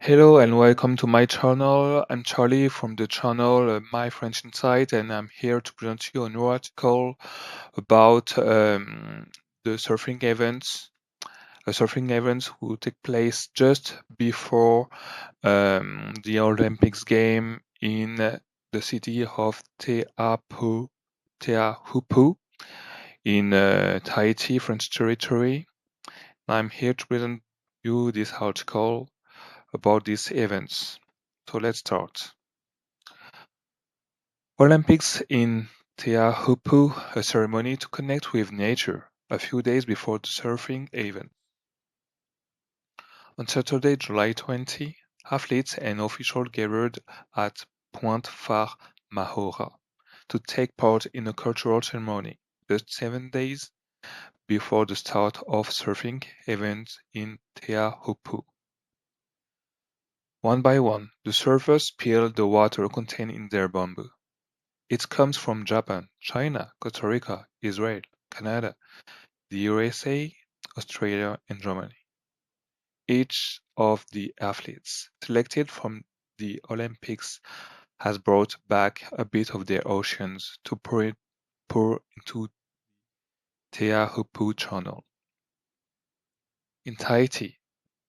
Hello and welcome to my channel. I'm Charlie from the channel My French Insight, and I'm here to present you a new article about the surfing events will take place just before the Olympics game in the city of Teahupoo in Tahiti, French territory. I'm here to present you this article about these events. So let's start. Olympics in Teahupoo, a ceremony to connect with nature, a few days before the surfing event. On Saturday, July 20, athletes and officials gathered at Pointe Fare Mahora to take part in a cultural ceremony, just 7 days before the start of surfing events in Teahupoo. One by one, the surfers spilled the water contained in their bamboo. It comes from Japan, China, Costa Rica, Israel, Canada, the USA, Australia, and Germany. Each of the athletes selected from the Olympics has brought back a bit of their oceans to pour into Teahupoo Channel. In Tahiti,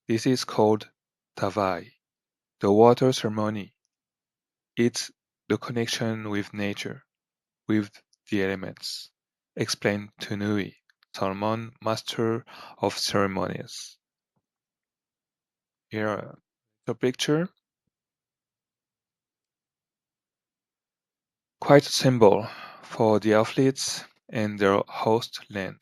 this is called Tavai, the water ceremony. It's the connection with nature, with the elements, explained Tunui, Salmon, master of ceremonies. Here, the picture, quite a symbol for the athletes and their host land.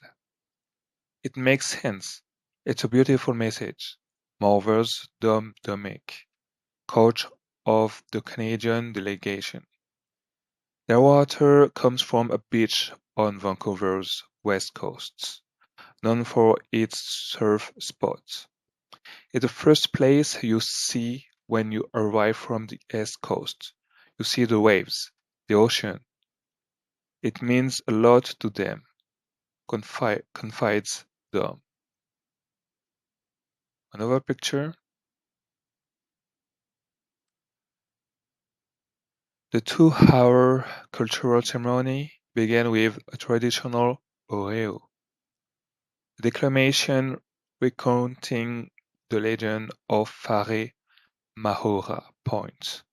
It makes sense. It's a beautiful message. Malvers Dominic, coach of the Canadian delegation. Their water comes from a beach on Vancouver's west coast, known for its surf spots. It's the first place you see when you arrive from the east coast. You see the waves, the ocean. It means a lot to them, confides Dom. Another picture. The 2-hour cultural ceremony began with a traditional oreo, a declamation recounting the legend of Fare Mahora Point,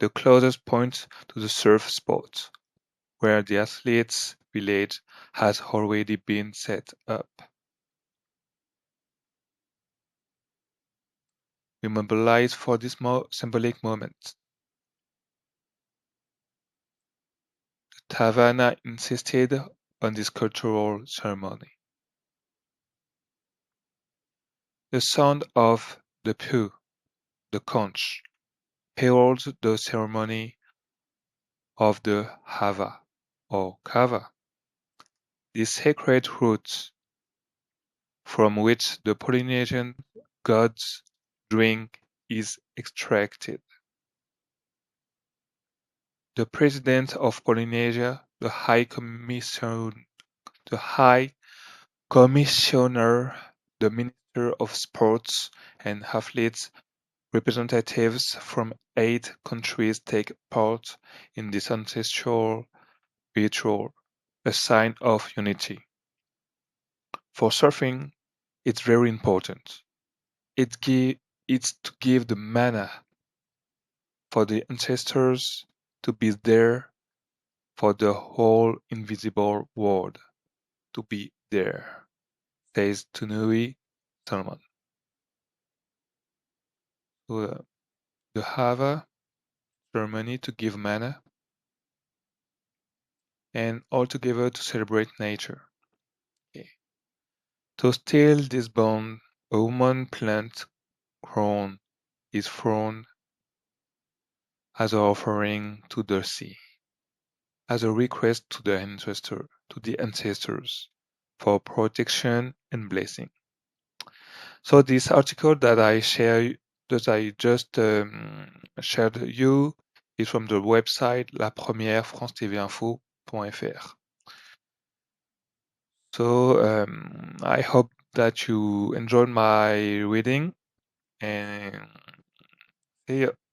the closest point to the surf spot, where the athletes' village has already been set up. We mobilize for this symbolic moment. Tavana insisted on this cultural ceremony. The sound of the pew, the conch, heralds the ceremony of the hava, or kava, the sacred roots from which the Polynesian god's drink is extracted. The President of Polynesia, the High Commissioner, the Minister of Sports and Athletes, representatives from 8 countries take part in this ancestral ritual, a sign of unity. For surfing, it's very important. It's to give the mana for the ancestors to be there for the whole invisible world to be there, says Tunui Salman. So, the Hava ceremony to give mana and all together to celebrate nature. Okay. To still this bond, a woman plant crown is thrown as an offering to the sea, as a request to the ancestors for protection and blessing. So this article that I just shared you is from the website La Première France-TV-Info.fr. So I hope that you enjoyed my reading, and See you.